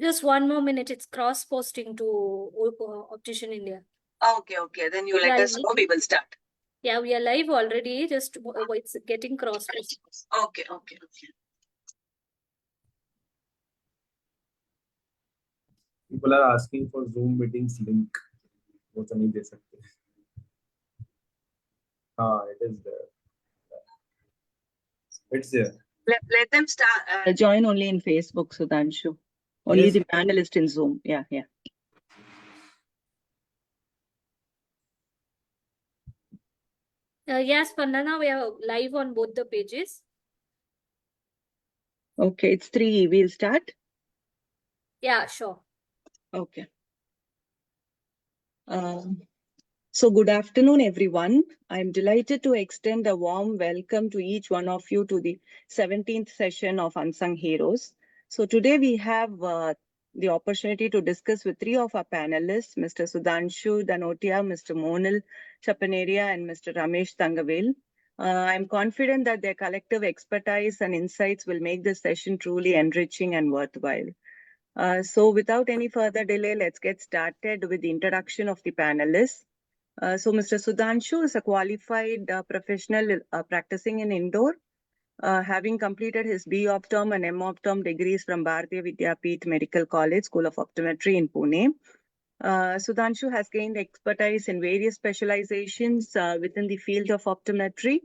Just 1 more minute. It's cross-posting to Optician India. Okay. Then you let us know. We will start. Yeah, we are live already. Just it's getting cross-posted. Okay. People are asking for Zoom meetings link. वो तो नहीं दे सकते. It is there. It's there. Let them start. Join only in Facebook, Sudhanshu. Only Yes. the panelist in Zoom. Yeah. Yes, Pandana, we are live on both the pages. Okay, it's 3. We'll start. Yeah, sure. Okay. So good afternoon, everyone. I'm delighted to extend a warm welcome to each one of you to the 17th session of Unsung Heroes. So today we have the opportunity to discuss with 3 of our panelists, Mr. Sudhanshu Danotia, Mr. Monal Chapaneria, and Mr. Ramesh Tangavel. I'm confident that their collective expertise and insights will make this session truly enriching and worthwhile. So without any further delay, let's get started with the introduction of the panelists. So Mr. Sudhanshu is a qualified professional practicing in Indore, having completed his B.Optom and M.Optom degrees from Bharatiya Vidyapeeth Medical College, School of Optometry in Pune. Sudhanshu has gained expertise in various specializations within the field of optometry,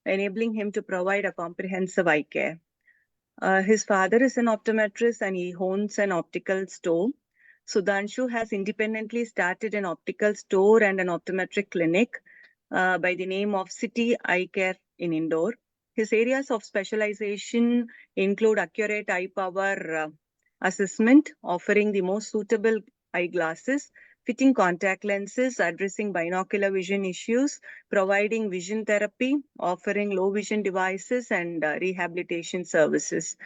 enabling him to provide a comprehensive eye care. His father is an optometrist and he owns an optical store. Sudhanshu has independently started an optical store and an optometric clinic by the name of City Eye Care in Indore. His areas of specialization include accurate eye power assessment, offering the most suitable eyeglasses, fitting contact lenses, addressing binocular vision issues, providing vision therapy, offering low vision devices, and rehabilitation services.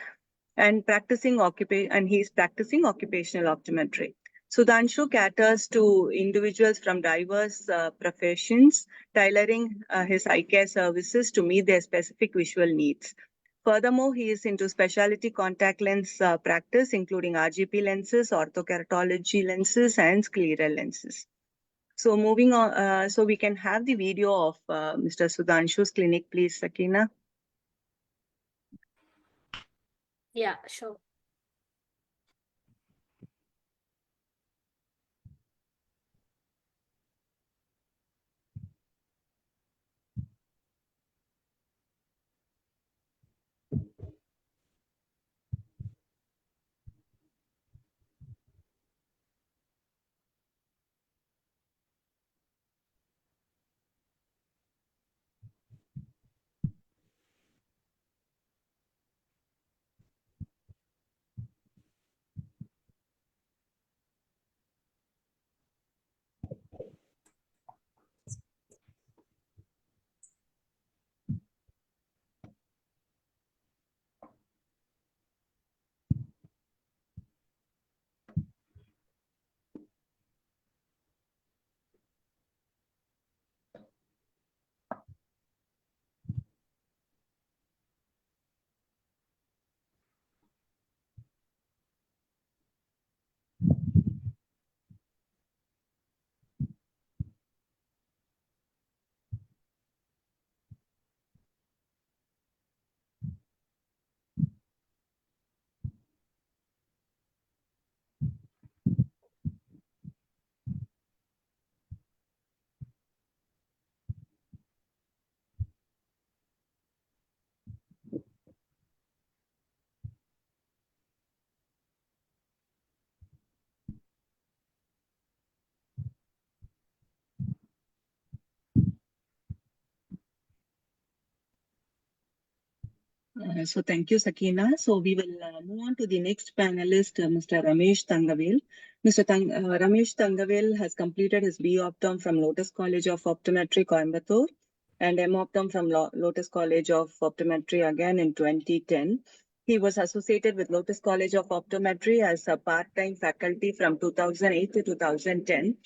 And he is practicing occupational optometry. Sudhanshu caters to individuals from diverse professions, tailoring his eye care services to meet their specific visual needs. Furthermore, he is into specialty contact lens practice, including RGP lenses, orthokeratology lenses, and scleral lenses. So moving on, so we can have the video of Mr. Sudhanshu's clinic, please, Sakina. Yeah, sure. So thank you, Sakina. So we will move on to the next panelist, Mr. Ramesh Tangavel. Ramesh Tangavel has completed his B.Optom from Lotus College of Optometry, Coimbatore, and M.Optom from Lotus College of Optometry again in 2010. He was associated with Lotus College of Optometry as a part-time faculty from 2008 to 2010.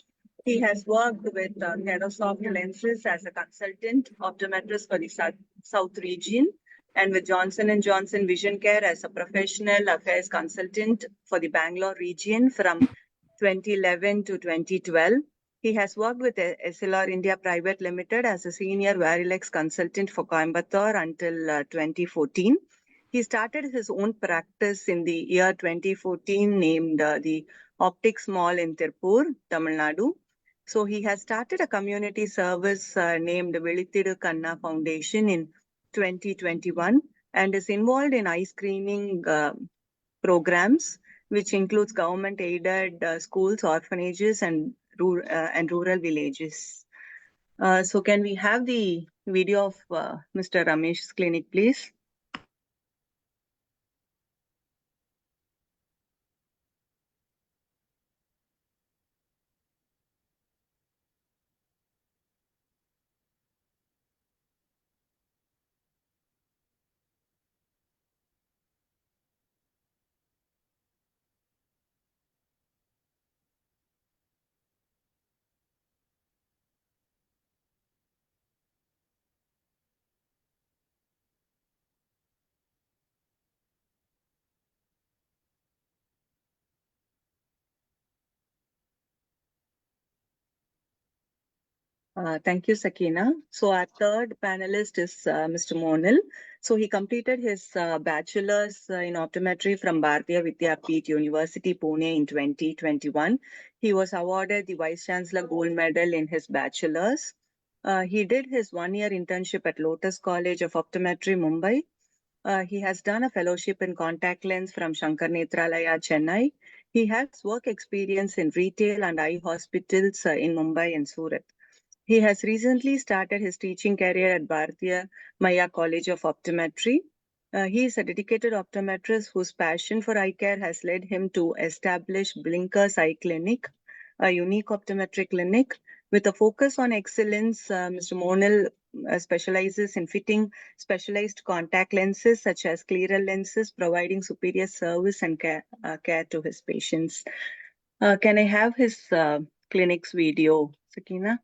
He has worked with Kerosoft Lenses as a consultant optometrist for the South region and with Johnson & Johnson Vision Care as a professional affairs consultant for the Bangalore region from 2011 to 2012. He has worked with SLR India Private Limited as a senior Varilex consultant for Coimbatore until 2014. He started his own practice in the year 2014 named the Optics Mall in Tirupur, Tamil Nadu. So he has started a community service named Velithidu Kanna Foundation in 2021 and is involved in eye screening programs, which includes government-aided schools, orphanages, and rural villages. So can we have the video of Mr. Ramesh's clinic, please? Thank you, Sakina. So our third panelist is Mr. Monal. So he completed his bachelor's in optometry from Bharatiya Vidyapeeth University, Pune in 2021. He was awarded the Vice Chancellor Gold Medal in his bachelor's. He did his one-year internship at Lotus College of Optometry, Mumbai. He has done a fellowship in contact lens from Shankar Netralaya, Chennai. He has work experience in retail and eye hospitals in Mumbai and Surat. He has recently started his teaching career at Bharatiya Maya College of Optometry. He is a dedicated optometrist whose passion for eye care has led him to establish Blinkers Eye Clinic, a unique optometry clinic. With a focus on excellence, Mr. Monal specializes in fitting specialized contact lenses such as clearer lenses, providing superior service and care to his patients. Can I have his clinic's video, Sakina?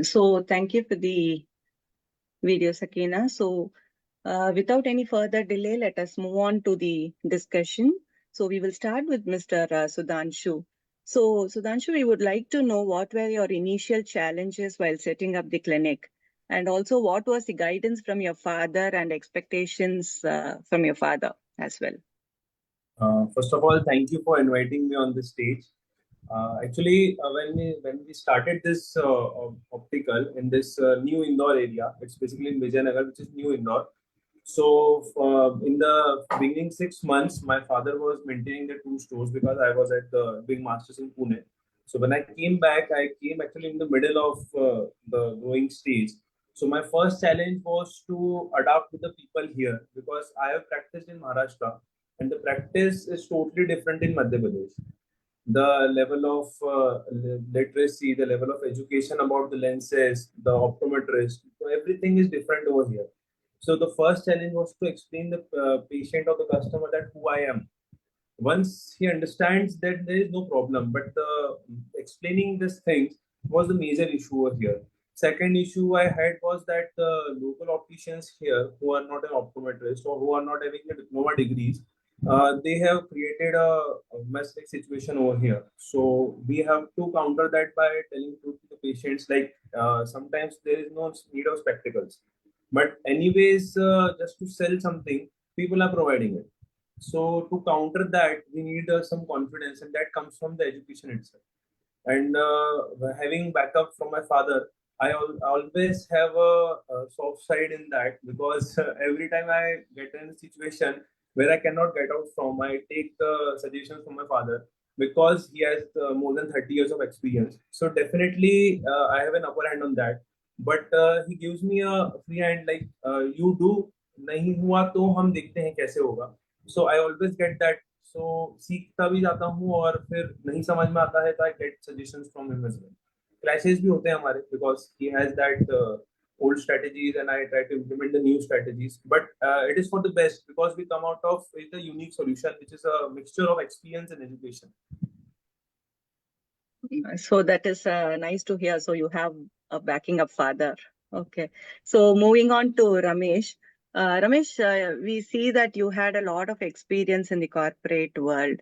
So thank you for the video, Sakina. So without any further delay, let us move on to the discussion. So we will start with Mr. Sudhanshu. So Sudhanshu, we would like to know what were your initial challenges while setting up the clinic? And also what was the guidance from your father and expectations from your father as well? First of all, thank you for inviting me on this stage. Actually, when we started this optical in this new Indore area, it's basically in Vijayanagar, which is new Indore. So in the beginning 6 months, my father was maintaining the two stores because I was at the big masters in Pune. So when I came back, I came actually in the middle of the growing stage. So my first challenge was to adapt to the people here because I have practiced in Maharashtra and the practice is totally different in Madhya Pradesh. The level of literacy, the level of education about the lenses, the optometrist, so everything is different over here. So the first challenge was to explain the patient or the customer that who I am. Once he understands that there is no problem, but explaining these things was the major issue over here. Second issue I had was that the local opticians here who are not an optometrist or who are not having a diploma degrees, they have created a mess like situation over here. So we have to counter that by telling truth to the patients like sometimes there is no need of spectacles, but anyways just to sell something people are providing it. So to counter that, we need some confidence, and that comes from the education itself. And having backup from my father, always have a soft side in that because every time I get in a situation where I cannot get out from, I take the suggestions from my father because he has more than 30 years of experience. So definitely, I have an upper hand on that. But he gives me a free hand like you do, नहीं हुआ तो हम देखते हैं कैसे होगा. So I always get that. So सीखता भी जाता हूँ और फिर नहीं समझ में आता है तो I get suggestions from him as well. Clashes भी होते हैं हमारे because he has that old strategies and I try to implement the new strategies. But it is for the best because we come out of with a unique solution which is a mixture of experience and education. So that is nice to hear. So you have a backing up father. Okay. So moving on to Ramesh. Ramesh, we see that you had a lot of experience in the corporate world.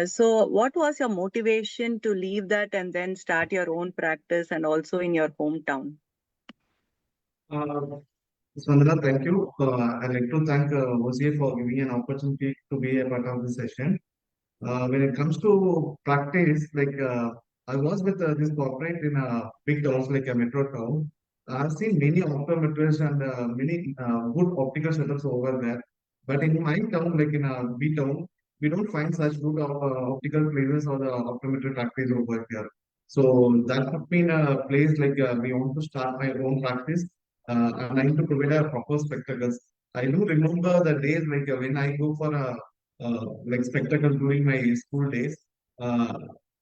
So what was your motivation to leave that and then start your own practice and also in your hometown? Swandana, thank you. I'd like to thank OCA for giving an opportunity to be a part of this session. When it comes to practice, I was with this corporate in a big towns like a metro town. I've seen many optometrists and many good optical setups over there. But in my town, like in a big town, we don't find such good optical places or the optometry practice over here. So that put me in a place like we want to start my own practice and I need to provide a proper spectacles. I do remember the days like when I go for a like spectacle during my school days. Uh,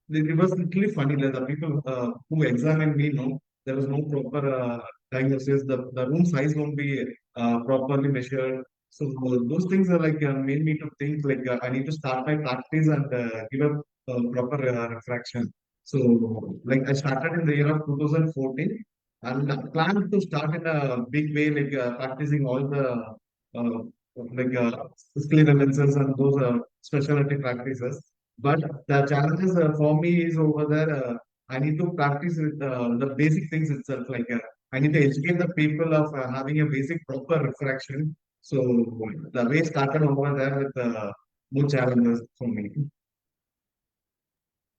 it was literally funny. Like the people who examined me, no, there was no proper diagnosis. The room size won't be properly measured. So those things are like made me to think like I need to start my practice and give a proper refraction. So like I started in the year of 2014 and planned to start in a big way, like practicing all the uh, like skill lenses and those specialty practices. But the challenges for me is over there. I need to practice with the basic things itself. Like I need to educate the people of having a basic proper refraction. So the way started over there with more challenges for me.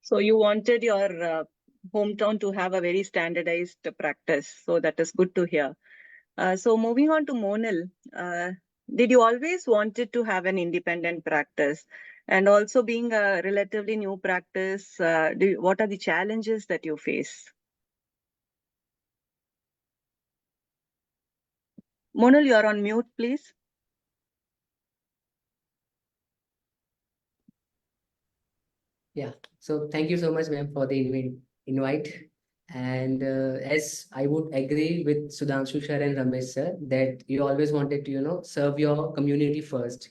So you wanted your hometown to have a very standardized practice. So that is good to hear. So moving on to Monal, did you always wanted to have an independent practice? And also being a relatively new practice, what are the challenges that you face? Monal, you're on mute, please. Yeah, so thank you so much, ma'am, for the invite. And as I would agree with Sudhanshu sir and Ramesh sir, that you always wanted to, serve your community first.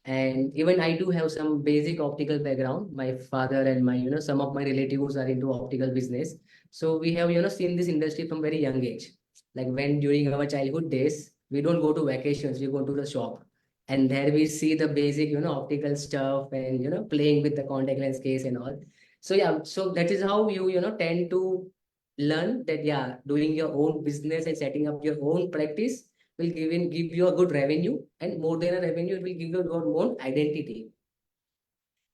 And even I do have some basic optical background. My father and my, some of my relatives are into optical business. So we have, seen this industry from very young age. Like when during our childhood days, we don't go to vacations, we go to the shop. And there we see the basic, optical stuff and, playing with the contact lens case and all. So yeah, so that is how you, tend to learn that, yeah, doing your own business and setting up your own practice will give you a good revenue, and more than a revenue, it will give you your own identity.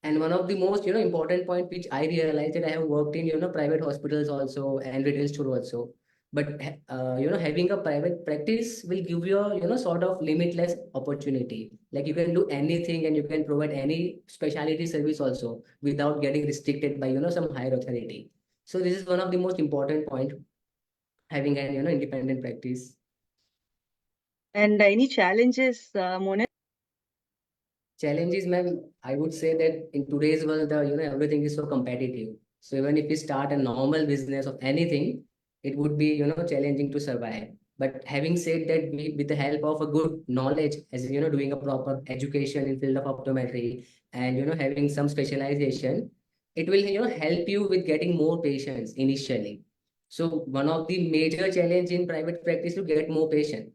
And one of the most important point which I realized that I have worked in private hospitals also and retail store also, but having a private practice will give you a sort of limitless opportunity. Like you can do anything and you can provide any specialty service also without getting restricted by some higher authority. So this is one of the most important point. having an independent practice. And any challenges, Monil? Challenges, ma'am, I would say that in today's world, everything is so competitive. So even if we start a normal business of anything, it would be, challenging to survive. But having said that, we, with the help of a good knowledge, as doing a proper education in field of optometry and having some specialization, it will help you with getting more patients initially. So one of the major challenge in private practice to get more patient.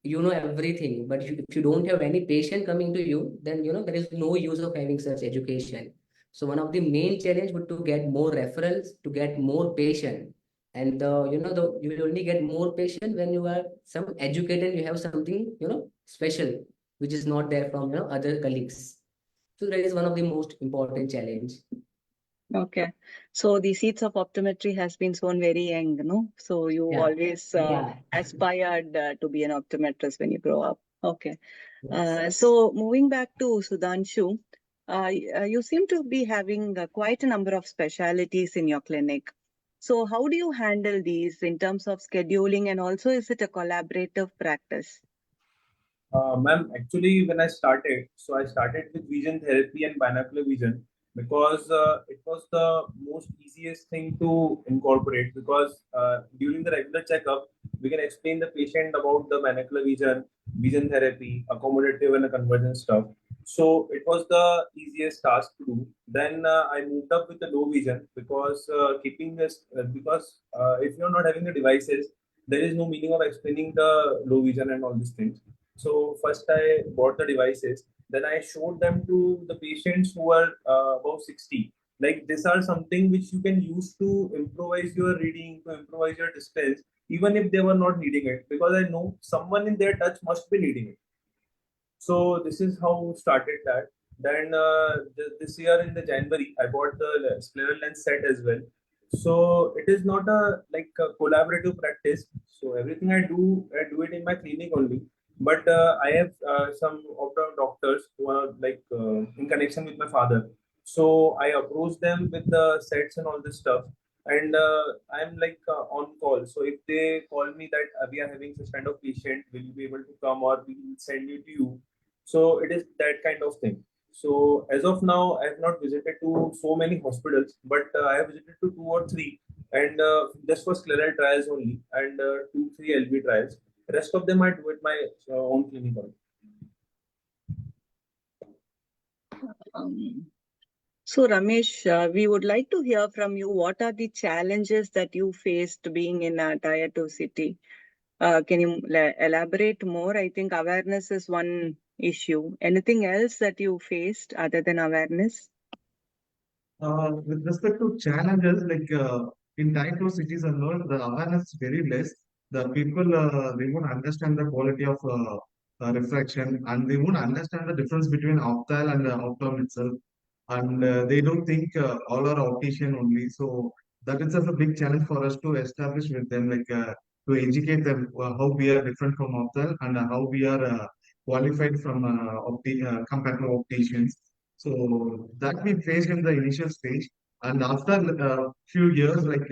You know everything, but if you don't have any patient coming to you, then there is no use of having such education. So one of the main challenge would to get more referrals, to get more patient. And you will only get more patient when you are some educated, you have something special, which is not there from other colleagues. So that is one of the most important challenge. Okay. So the seeds of optometry has been sown very young, no? So you Yeah. always Yeah. aspired to be an optometrist when you grow up. Okay. Yes. So moving back to Sudhanshu, you seem to be having quite a number of specialities in your clinic. So how do you handle these in terms of scheduling, and also is it a collaborative practice? Ma'am, actually, when I started with vision therapy and binocular vision because it was the most easiest thing to incorporate. Because during the regular checkup, we can explain the patient about the binocular vision, vision therapy, accommodative and a conversion stuff. So it was the easiest task to do. Then I moved up with the low vision because keeping this if you're not having the devices, there is no meaning of explaining the low vision and all these things. So first I bought the devices. Then I showed them to the patients who are above 60. Like these are something which you can use to improvise your reading, to improvise your distance, even if they were not needing it. Because I know someone in their touch must be needing it. So this is how started that. Then this year in the January, I bought the scleral lens set as well. So it is not a like a collaborative practice. So everything I do it in my clinic only. But I have some doctors who are like in connection with my father. So I approach them with the sets and all this stuff. And I'm like on call. So if they call me that we are having such kind of patient, will you be able to come, or we will send you to you? So it is that kind of thing. So as of now, I have not visited to so many hospitals, but I have visited to two or three, and just for scleral trials only, and two, three LV trials. Rest of them I do at my own clinic only. Um, So Ramesh, we would like to hear from you. What are the challenges that you faced being in a tier 2 city? Can you elaborate more? I think awareness is one issue. Anything else that you faced other than awareness? With respect to challenges, like in tier two cities and all, the awareness is very less. The people they won't understand the quality of refraction, and they won't understand the difference between optal and optom itself. And they don't think all are optician only. So that is a big challenge for us to establish with them, like to educate them how we are different from optal and how we are qualified from compared to opticians. So that we faced in the initial stage, and after a few years, like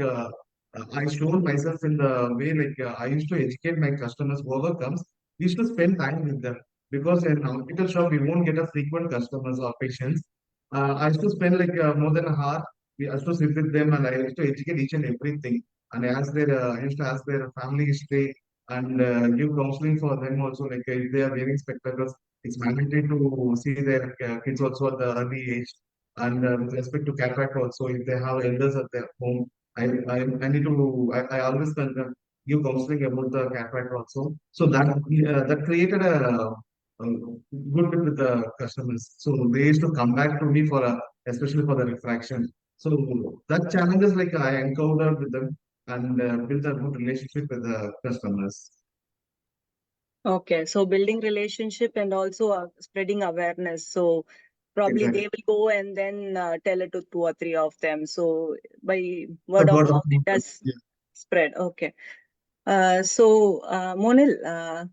I showed myself in the way like I used to educate my customers. Whoever comes, we used to spend time with them because in an optical shop we won't get a frequent customers or patients. I used to spend like more than a hour. We used to sit with them, and I used to educate each and everything. And I used to ask their family history and give counseling for them also. Like if they are wearing spectacles, it's mandatory to see their kids also at the early age. And with respect to cataract also, if they have elders at their home, I need to, I always give counseling about the cataract also. So that created a good bit with the customers. So they used to come back to me for especially for the refraction. So that challenges like I encountered with them and build a good relationship with the customers. Okay, so building relationship and also spreading awareness. So probably they Exactly. will go and then tell it to two or three of them. So by The word of word of mouth, it mouth. does spread. Okay. Monil,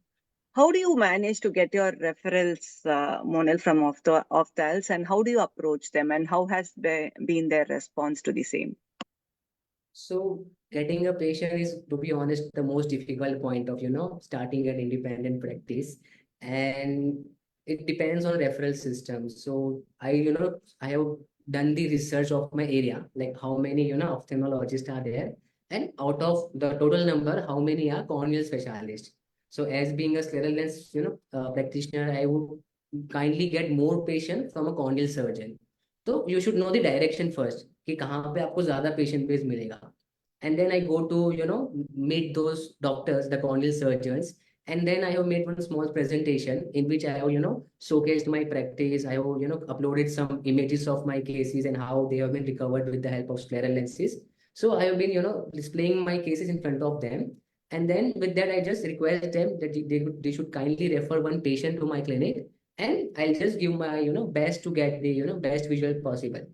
how do you manage to get your referrals, Monil, from ophthals, and how do you approach them, and how has been their response to the same? So getting a patient is, to be honest, the most difficult point of, starting an independent practice. And it depends on referral system. So I have done the research of my area, like how many, ophthalmologists are there. And out of the total number, how many are corneal specialists? So as being a scleral lens, practitioner, I would kindly get more patient from a corneal surgeon. तो you should know the direction first कि कहाँ पे आपको ज्यादा patient base मिलेगा. And then I go to meet those doctors, the corneal surgeons, and then I have made one small presentation in which I have showcased my practice. I have uploaded some images of my cases and how they have been recovered with the help of scleral lenses. So I have been displaying my cases in front of them, and then with that I just request them that they should kindly refer one patient to my clinic, and I'll just give my best to get the best visual possible.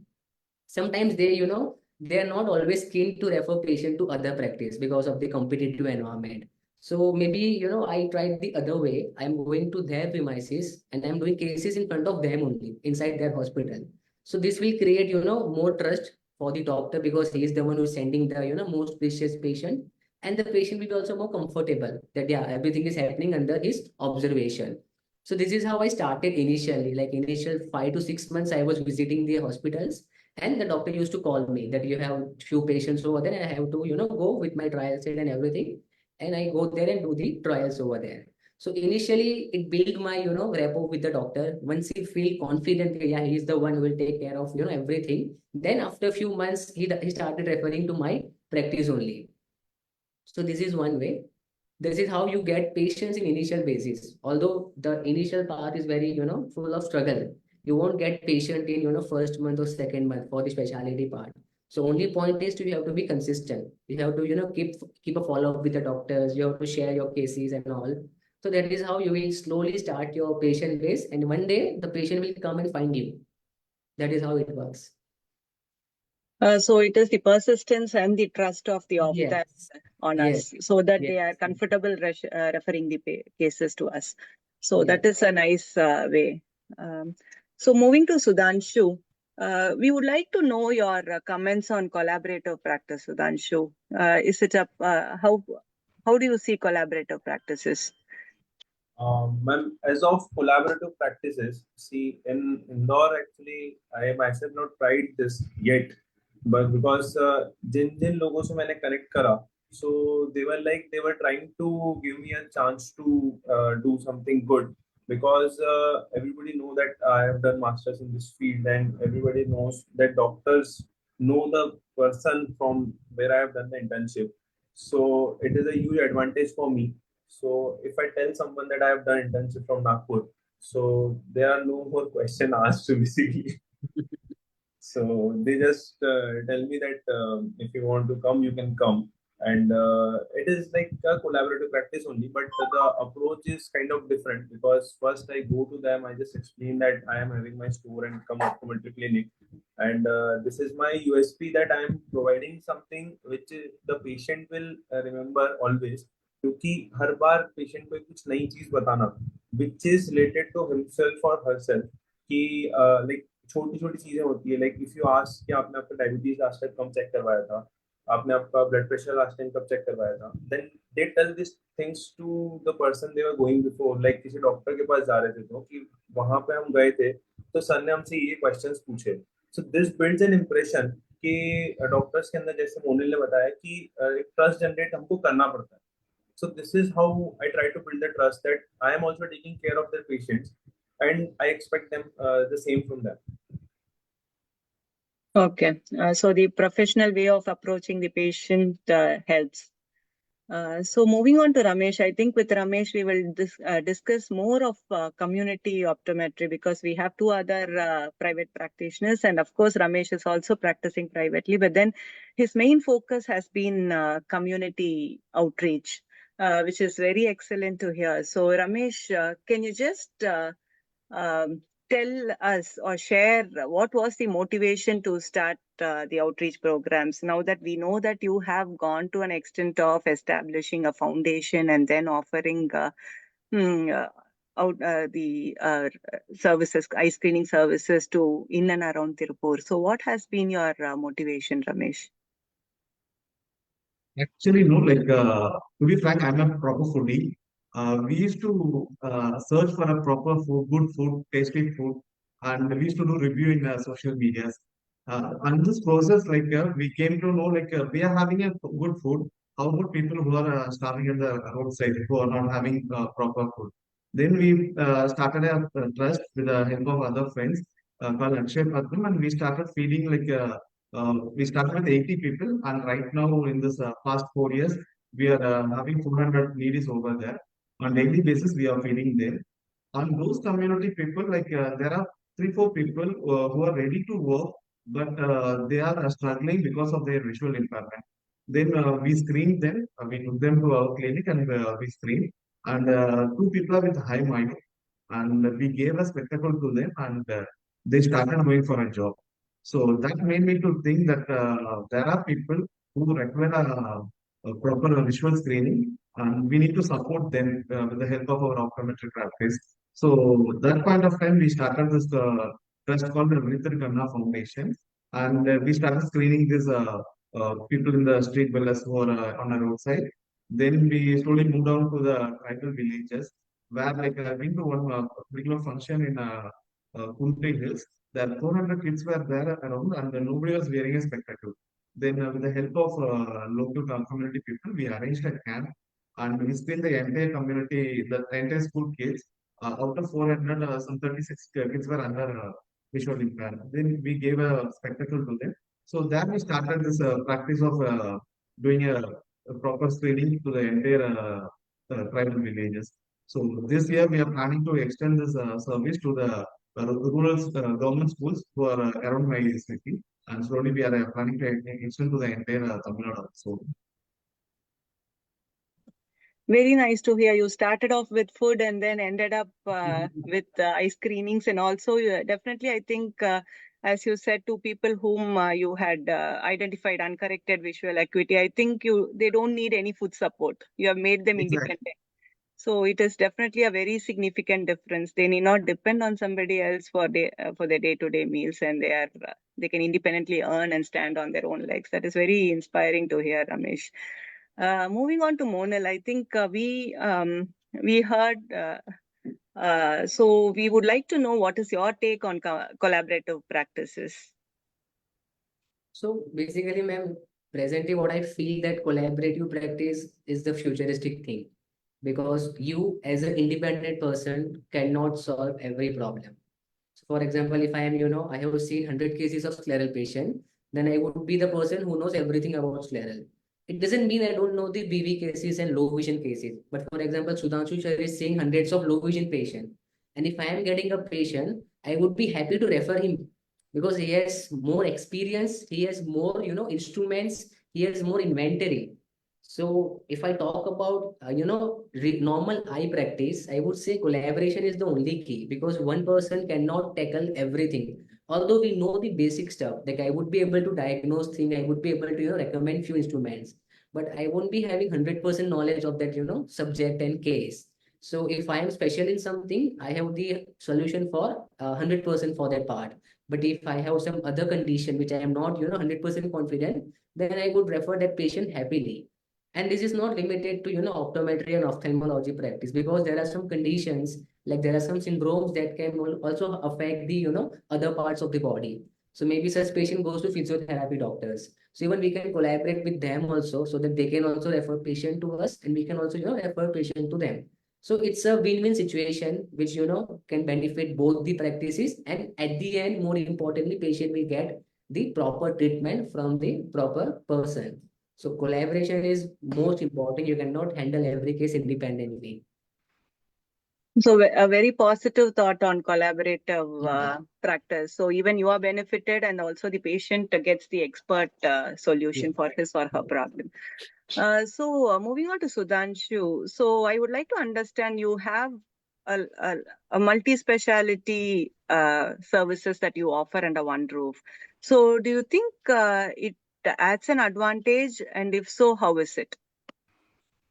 Sometimes they are not always keen to refer patient to other practice because of the competitive environment. So maybe I tried the other way. I'm going to their premises and I'm doing cases in front of them only inside their hospital. So this will create more trust for the doctor because he is the one who's sending the most precious patient, and the patient will be also more comfortable that yeah, everything is happening under his observation. So this is how I started initially. Like initial 5 to 6 months I was visiting the hospitals, and the doctor used to call me that you have few patients over there, and I have to, go with my trial set and everything. And I go there and do the trials over there. So initially it built my, rapport with the doctor. Once he feel confident, yeah, he's the one who will take care of, everything. Then after a few months, he started referring to my practice only. So this is one way. This is how you get patients in initial basis. Although the initial part is very, full of struggle, you won't get patient in, first month or second month for the specialty part. So only point is to you have to be consistent. You have to, keep a follow up with the doctors. You have to share your cases and all. So that is how you will slowly start your patient base, and one day the patient will come and find you. That is how it works. So it is the persistence and the trust of the ophthalmologist Yes. on Yes. us, so that Yes. they are comfortable referring the cases to us. So Yeah. that is a nice way. So moving to Sudhanshu, we would like to know your comments on collaborative practice, Sudhanshu. Is it a how do you see collaborative practices? Ma'am, as of collaborative practices, see in Indore actually I myself not tried this yet, but because जिन लोगों से मैंने connect करा, so they were trying to give me a chance to do something good, because everybody know that I have done masters in this field, and everybody knows that doctors know the person from where I have done the internship. So it is a huge advantage for me. So if I tell someone that I have done internship from Nagpur, so there are no more question asked basically. So they just tell me that if you want to come, you can come. And it is like a collaborative practice only, but the approach is kind of different, because first I go to them, I just explain that I am having my store and come up to multi-clinic. And this is my USP, that I am providing something which the patient will remember always. क्योंकि हर बार patient को कुछ नई चीज बताना which is related to himself और herself कि like छोटी छोटी चीजें होती है, लाइक इफ यू आस्क कि आपने आपका डायबिटीज लास्ट टाइम कब चेक करवाया था, आपने आपका ब्लड प्रेशर लास्ट टाइम कब चेक करवाया था, then they tell this things to the person they were going before, like किसी डॉक्टर के पास जा रहे थे तो कि वहां पे हम गए थे तो सर ने हमसे ये क्वेश्चंस पूछे. So this builds an impression कि डॉक्टर्स के अंदर, जैसे मोनिल ने बताया कि एक ट्रस्ट जनरेट हमको करना पड़ता है. So this is how I try to build the trust that I am also taking care of their patients, and I expect them the same from them. Okay, so the professional way of approaching the patient helps. So moving on to Ramesh, I think with Ramesh we will discuss more of community optometry, because we have two other private practitioners, and of course Ramesh is also practicing privately, but then his main focus has been community outreach, which is very excellent to hear. So Ramesh, can you just um, tell us or share what was the motivation to start the outreach programs, now that we know that you have gone to an extent of establishing a foundation and then offering hmm, uh, out the services, eye screening services to in and around Tirupur. So what has been your motivation, Ramesh? Actually, no, to be frank, I'm a proper foodie. We used to search for a proper food, good food, tasty food, and we used to do review in social medias. And this process, we came to know, we are having a good food. How about people who are starving at the roadside, who are not having proper food? Then we started a trust with the help of other friends called Akshay Padram, and we started feeding we started with 80 people, and right now, in this past 4 years, we are having 400 needies over there. On daily basis, we are feeding them. On those community people, there are 3, 4 people who are ready to work, but they are struggling because of their visual impairment. Then we screened them, we took them to our clinic and we screened. And 2 people are with high mind, and we gave a spectacle to them, and they started going for a job. So that made me to think that there are people who require a proper visual screening, and we need to support them with the help of our optometry practice. So that point of time, we started this trust called the Vinithar Kanna Foundation, and we started screening these people in the street vendors who are on the roadside. Then we slowly moved on to the tribal villages, where I've been to one particular function in Kunti Hills. There 400 kids were there around, and nobody was wearing a spectacle. Then, with the help of local community people, we arranged a camp, and we screened the entire community, the entire school kids. Out of 400, some 36 kids were under visual impairment. Then we gave a spectacle to them. So then we started this practice of doing a proper screening to the entire tribal villages. So this year we are planning to extend this service to the rural government schools who are around my city, and slowly we are planning to extend to the entire Tamil Nadu. So Very nice to hear. You started off with food and then ended up with eye screenings, and also definitely, I think, as you said, 2 people whom you had identified uncorrected visual acuity. I think they don't need any food support. You have made them exactly, independent. So it is definitely a very significant difference. They need not depend on somebody else for their day-to-day meals, and they can independently earn and stand on their own legs. That is very inspiring to hear, Ramesh. Moving on to Monal, I think we heard. So we would like to know what is your take on collaborative practices. So basically, ma'am, presently what I feel that collaborative practice is the futuristic thing, because you as an independent person cannot solve every problem. So for example, if I am, I have seen 100 cases of scleral patient, then I would be the person who knows everything about scleral. It doesn't mean I don't know the BV cases and low vision cases. But for example, Sudhanshu sir is seeing hundreds of low vision patients. And if I am getting a patient, I would be happy to refer him because he has more experience, he has more, instruments, he has more inventory. So if I talk about, normal eye practice, I would say collaboration is the only key because one person cannot tackle everything. Although we know the basic stuff, like I would be able to diagnose things, I would be able to, recommend few instruments, but I won't be having 100% knowledge of that, subject and case. So if I am special in something, I have the solution for 100% for that part. But if I have some other condition which I am not, 100% confident, then I would refer that patient happily. And this is not limited to, optometry and ophthalmology practice because there are some conditions, like there are some syndromes that can also affect the, other parts of the body. So maybe such patient goes to physiotherapy doctors. So even we can collaborate with them also so that they can also refer patient to us and we can also, refer patient to them. So it's a win-win situation which, can benefit both the practices, and at the end, more importantly, patient will get the proper treatment from the proper person. So collaboration is most important. You cannot handle every case independently. So a very positive thought on collaborative Yeah. practice. So even you are benefited, and also the patient gets the expert solution for his or her problem. So moving on to Sudhanshu. So I would like to understand, you have a multi-speciality services that you offer under one roof. So do you think it adds an advantage, and if so, how is it?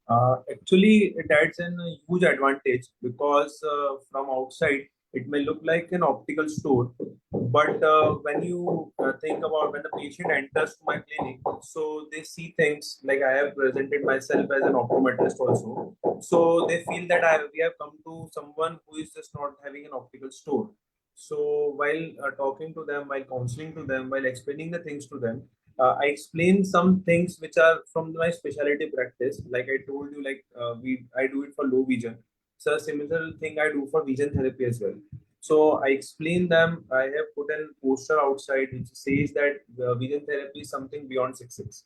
Actually, it adds a huge advantage because from outside it may look like an optical store, But when you think about when the patient enters to my clinic, so they see things like I have presented myself as an optometrist also. So they feel that we have come to someone who is just not having an optical store. So while talking to them, while counseling to them, while explaining the things to them, I explain some things which are from my specialty practice. Like I told you, like I do it for low vision. So a similar thing I do for vision therapy as well. So I explain them. I have put a poster outside which says that vision therapy is something beyond 6 6.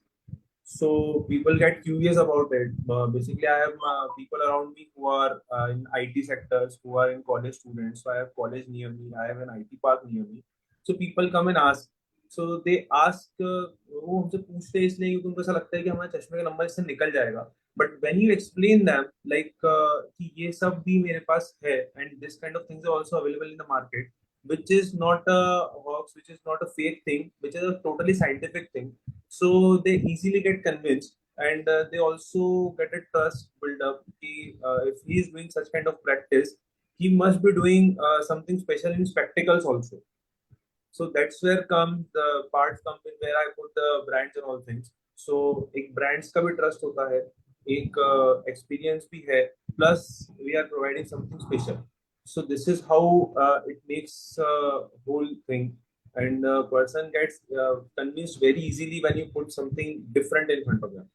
So people get curious about it. Basically, I have people around me who are in IT sectors, who are in college students. So I have college near me. I have an IT park near me. So people come and ask. So they ask. वो हमसे पूछते हैं इसलिए क्योंकि उनको ऐसा लगता है कि हमारे चश्मे का नंबर इससे निकल जाएगा. But when you explain them like कि ये सब भी मेरे पास है and this kind of things are also available in the market, which is not a hoax, which is not a fake thing, which is a totally scientific thing. So they easily get convinced and they also get a trust build up. If he is doing such kind of practice, he must be doing something special in spectacles also. So that's where comes the part comes in where I put the brands and all things. So एक brands का भी trust होता है, एक experience भी है, plus we are providing something special. So this is how it makes whole thing, and the person gets convinced very easily when you put something different in front of them.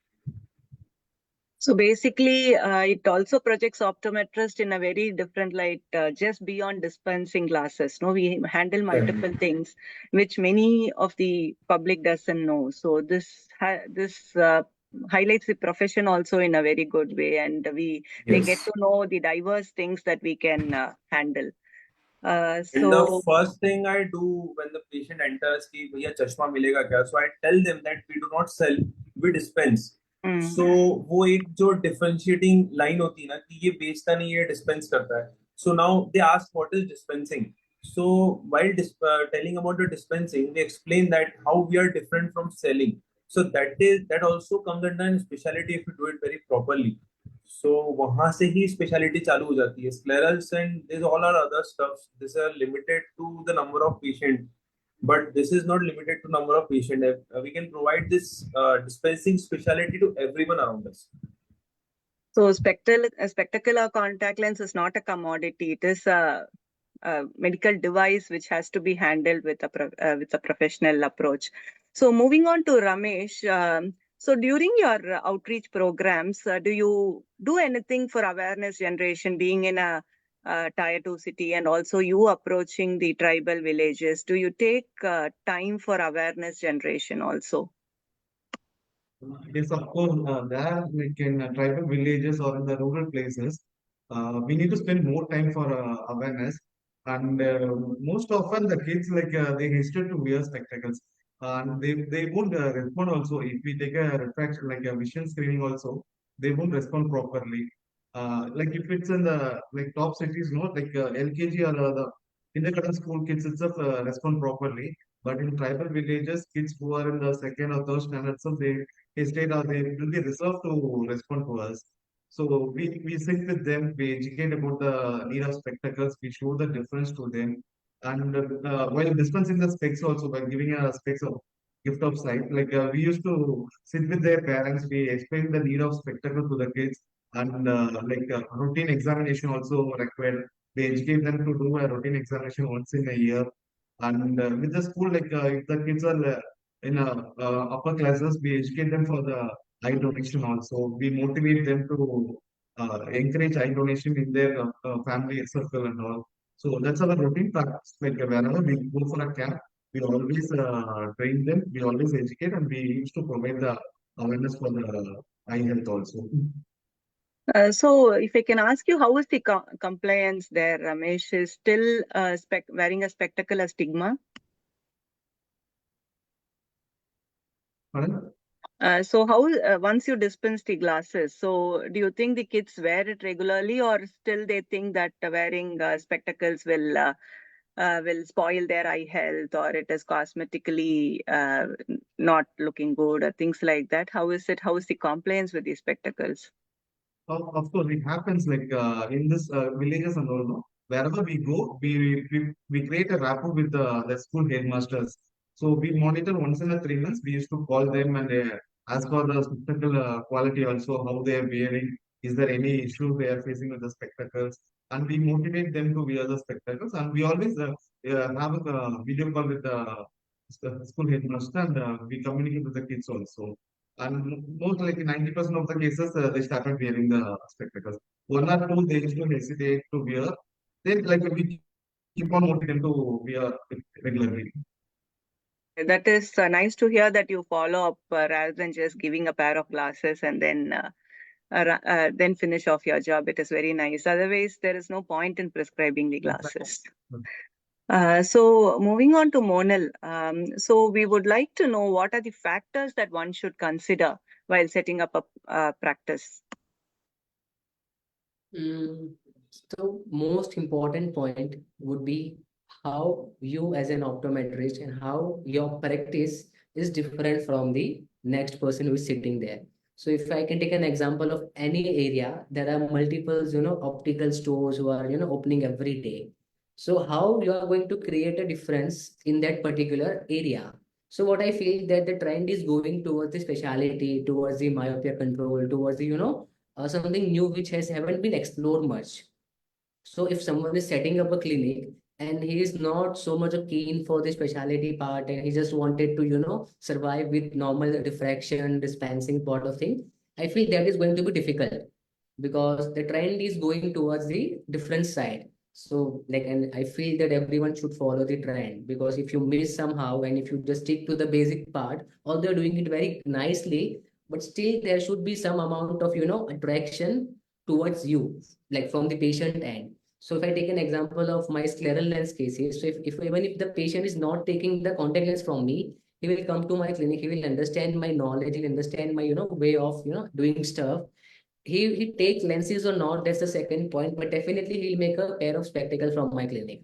So basically, it also projects optometrist in a very different light, just beyond dispensing glasses. No, we handle multiple things which many of the public doesn't know. So this highlights the profession also in a very good way, and they get to know the diverse things that we can handle. And the first thing I do when the patient enters कि भैया चश्मा मिलेगा क्या, so I tell them that we do not sell, we dispense. So वो एक जो differentiating line होती है ना कि ये बेचता नहीं है, dispense करता है. So now they ask what is dispensing. So while telling about the dispensing, we explain that how we are different from selling. So that also comes under specialty if you do it very properly. So वहां से ही speciality चालू हो जाती है. Sclerals and there's all our other stuff. These are limited to the number of patient, but this is not limited to number of patient. We can provide this dispensing specialty to everyone around us. So spectacle or contact lens is not a commodity. It is a medical device which has to be handled with a professional approach. So moving on to Ramesh, so during your outreach programs, do you do anything for awareness generation, being in a tier 2 city and also you approaching the tribal villages? Do you take time for awareness generation also? Yes, of course, there like in tribal villages or in the rural places, we need to spend more time for awareness. And most often the kids they hesitate to wear spectacles, and they won't respond also. If we take a refraction like a vision screening also, they won't respond properly. Like if it's in the like top cities, no, like LKG or the kindergarten school kids itself respond properly. But in tribal villages, kids who are in the second or third standard, so they will be reserved to respond to us. So we sit with them, we educate about the need of spectacles, we show the difference to them. And while dispensing the specs also, by giving a specs of gift of sight, like we used to sit with their parents, we explain the need of spectacle to the kids, and routine examination also required. We educate them to do a routine examination once in a year. And with the school, if the kids are in upper classes, we educate them for the eye donation also. We motivate them to encourage eye donation in their family circle and all. So that's our routine practice. Like whenever we go for a camp, we always train them, we always educate, and we used to provide the awareness for the eye health also. So if I can ask you, how is the compliance there, Ramesh? Is still wearing a spectacle a stigma? Pardon? So how once you dispense the glasses, so do you think the kids wear it regularly, or still they think that wearing spectacles will spoil their eye health, or it is cosmetically not looking good, or things like that? How is it? How is the compliance with these spectacles? Of course, it happens like in this villages and all. No? wherever we go, we create a rapport with the school headmasters. So we monitor once in a 3 months. We used to call them and ask for the spectacle quality also, how they are wearing. Is there any issue they are facing with the spectacles? And we motivate them to wear the spectacles. And we always have a video call with the school headmaster, and we communicate with the kids also. And most like 90% of the cases, they started wearing the spectacles. One or two, they used to hesitate to wear. Then, like we keep on motivating them to wear it regularly. That is nice to hear that you follow up rather than just giving a pair of glasses and then finish off your job. It is very nice. Otherwise, there is no point in prescribing the glasses. So moving on to Monal, so we would like to know what are the factors that one should consider while setting up a practice. So most important point would be how you as an optometrist and how your practice is different from the next person who is sitting there. So if I can take an example of any area, there are multiple, optical stores who are, opening every day. So how you are going to create a difference in that particular area? So what I feel that the trend is going towards the specialty, towards the myopia control, towards the, something new which haven't been explored much. So if someone is setting up a clinic and he is not so much keen for the specialty part and he just wanted to, survive with normal diffraction, dispensing part of thing, I feel that is going to be difficult because the trend is going towards the different side. So like, and I feel that everyone should follow the trend, because if you miss somehow and if you just stick to the basic part, although doing it very nicely, but still there should be some amount of, attraction towards you, like from the patient end. So if I take an example of my scleral lens cases, so if even if the patient is not taking the contact lens from me, he will come to my clinic, he will understand my knowledge, he'll understand my, way of, doing stuff. He takes lenses or not, that's the second point, but definitely he'll make a pair of spectacles from my clinic.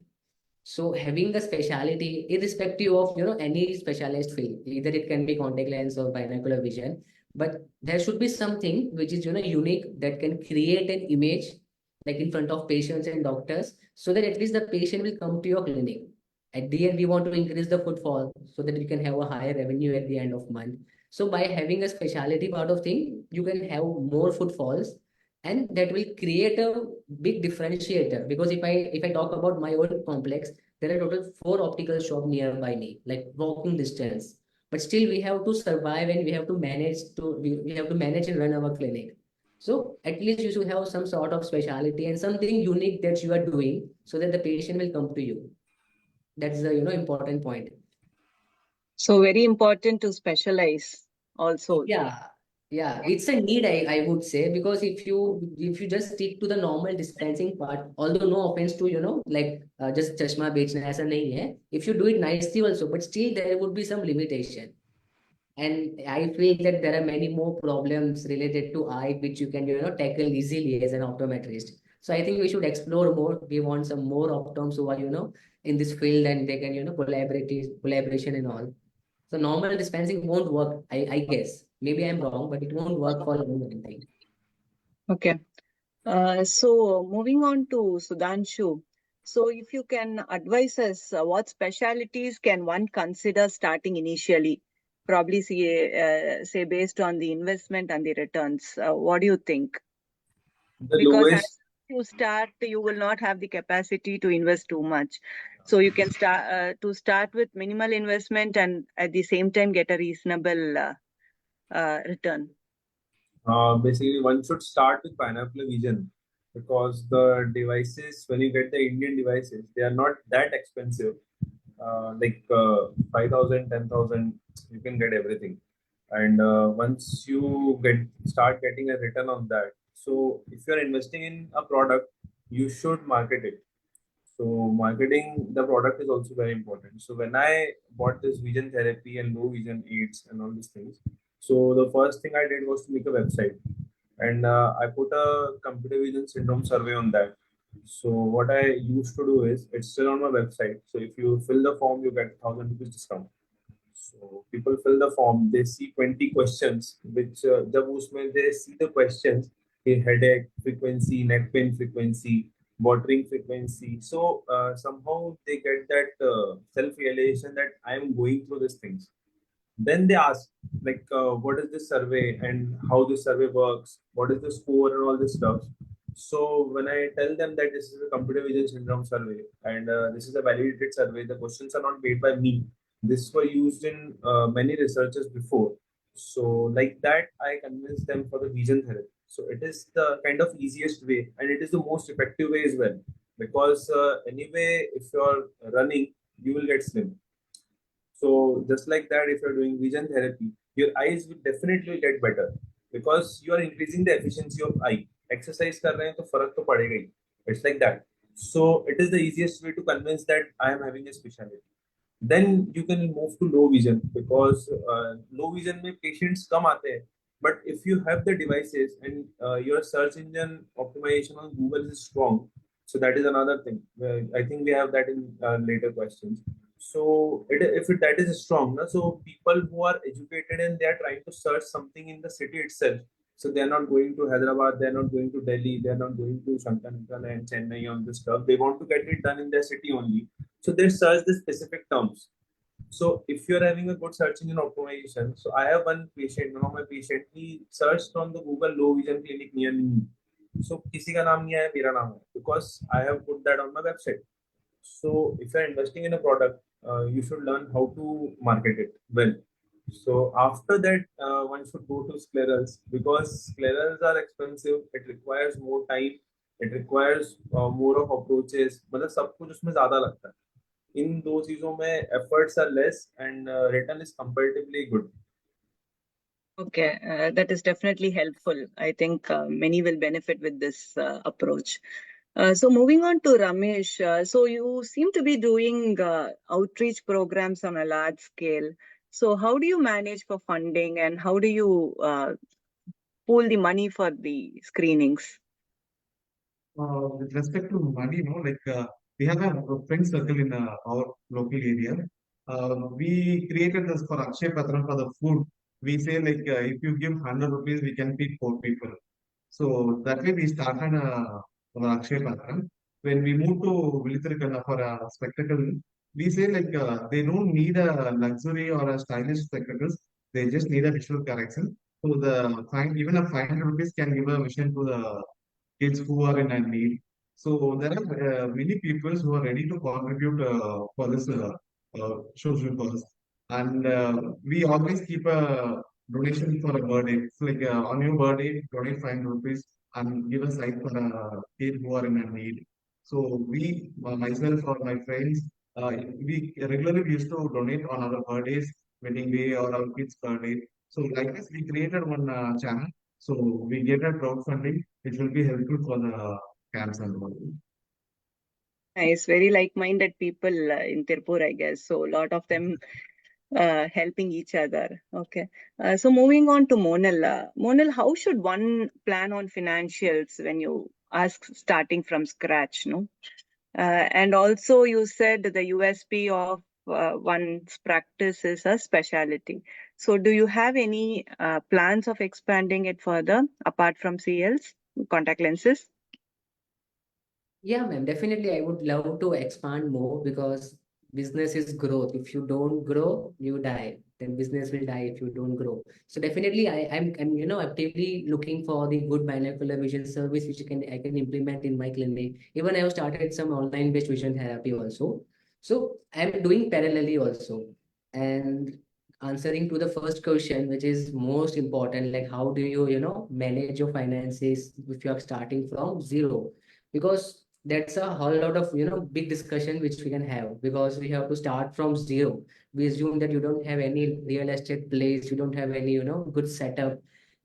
So having a specialty, irrespective of, any specialized field, either it can be contact lens or binocular vision, but there should be something which is, unique, that can create an image like in front of patients and doctors, so that at least the patient will come to your clinic. At the end, we want to increase the footfall so that we can have a higher revenue at the end of month. So by having a specialty part of thing, you can have more footfalls, and that will create a big differentiator. Because if I talk about my own complex, there are total 4 optical shop nearby me, like walking distance. But still we have to survive and we have to manage and run our clinic. So at least you should have some sort of specialty and something unique that you are doing so that the patient will come to you. That's the important point. So very important to specialize also. Yeah, it's a need, I would say, because if you just stick to the normal dispensing part, although no offense to, like just chashma bechna aisa nahi hai. If you do it nicely also, but still there would be some limitation. And I feel that there are many more problems related to eye which you can, tackle easily as an optometrist. So I think we should explore more. We want some more optoms who are, in this field, and they can, collaboration and all. So normal dispensing won't work, I guess. Maybe I'm wrong, but it won't work for everyone, I think. Okay. So moving on to Sudhanshu. So if you can advise us, what specialties can one consider starting initially? Probably say based on the investment and the returns. What do you think? The Because as lowest, you start, you will not have the capacity to invest too much. So you can start with minimal investment and at the same time get a reasonable return. basically, one should start with binocular vision, because the devices, when you get the Indian devices, they are not that expensive. Like 5,000, 10,000, you can get everything. And once you start getting a return on that, so if you're investing in a product, you should market it. So marketing the product is also very important. So when I bought this vision therapy and low vision aids and all these things, so the first thing I did was to make a website, and I put a computer vision syndrome survey on that. So what I used to do is, it's still on my website. So if you fill the form, you get 1,000 rupees discount. So people fill the form, they see 20 questions, which the उसमें they see the questions, a headache frequency, neck pain frequency, watering frequency. So somehow they get that self-realization that I am going through these things. Then they ask, like, what is this survey and how this survey works, what is the score and all this stuff. So when I tell them that this is a computer vision syndrome survey and this is a validated survey, the questions are not made by me. This were used in many researchers before. So like that, I convince them for the vision therapy. So it is the kind of easiest way, and it is the most effective way as well. Because anyway, if you're running, you will get slim. So just like that, if you're doing vision therapy, your eyes will definitely get better because you are increasing the efficiency of eye. Exercise कर रहे हैं तो फर्क तो पड़ेगा ही. It's like that. So it is the easiest way to convince that I am having a specialty. Then you can move to low vision because low vision में patients कम आते हैं. But if you have the devices and your search engine optimization on Google is strong, so that is another thing. I think we have that in later questions. So that is strong, na? So people who are educated and they are trying to search something in the city itself. So they are not going to Hyderabad, they are not going to Delhi, they are not going to Shankarnagar and Chennai on this stuff. They want to get it done in their city only. So they search the specific terms. So if you're having a good search engine optimization, so I have one of my patient, he searched on the Google low vision clinic near me. So किसी का नाम नहीं आया, मेरा नाम है because I have put that on my website. So if you're investing in a product, you should learn how to market it well. So after that, one should go to sclerals because sclerals are expensive. It requires more time. It requires more of approaches. मतलब सब कुछ उसमें ज़्यादा लगता है. इन दो चीजों में efforts are less and return is comparatively good. Okay, that is definitely helpful. I think many will benefit with this approach. So moving on to Ramesh, so you seem to be doing outreach programs on a large scale. So how do you manage for funding and how do you pool the money for the screenings? With respect to money, we have a friend circle in our local area. We created this for Akshay Patran for the food. We say if you give 100 rupees, we can feed 4 people. So that way we started our Akshay Patran. When we moved to Vilithirikana for a spectacle, we say they don't need a luxury or a stylish spectacles. They just need a visual correction. So the fine, even a 500 rupees can give a vision to the kids who are in a need. So there are many people who are ready to contribute for this social cause. And we always keep a donation for a birthday. It's on your birthday, donate 5 rupees and give a site for a kid who are in a need. So we, myself or my friends, we regularly used to donate on our birthdays, wedding day or our kids' birthday. So like this, we created one channel. So we get a crowdfunding, which will be helpful for the camps and all. Nice, very like-minded people in Tirupur, I guess. So a lot of them helping each other. Okay. So moving on to Monal. Monal, how should one plan on financials when you ask starting from scratch, no? And also you said the USP of one's practice is a specialty. So do you have any plans of expanding it further apart from CLs, contact lenses? Yeah, ma'am, definitely I would love to expand more because business is growth. If you don't grow, you die. Then business will die if you don't grow. So definitely I'm actively looking for the good binocular vision service which I can implement in my clinic. Even I have started some online based vision therapy also. So I'm doing parallelly also. And answering to the first question, which is most important, like how do you manage your finances if you are starting from zero? Because that's a whole lot of big discussion which we can have because we have to start from zero. We assume that you don't have any real estate place, you don't have any good setup,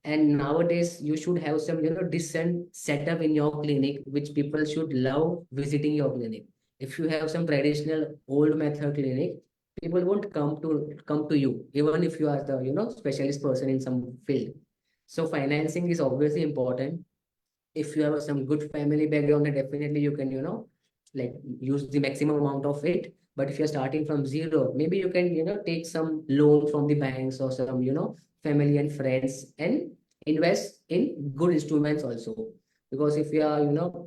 and nowadays you should have some decent setup in your clinic which people should love visiting your clinic. If you have some traditional old method clinic, people won't come to you even if you are the specialist person in some field. So financing is obviously important. If you have some good family background, then definitely you can like use the maximum amount of it. But if you're starting from zero, maybe you can take some loan from the banks or some family and friends and invest in good instruments also. Because if you are,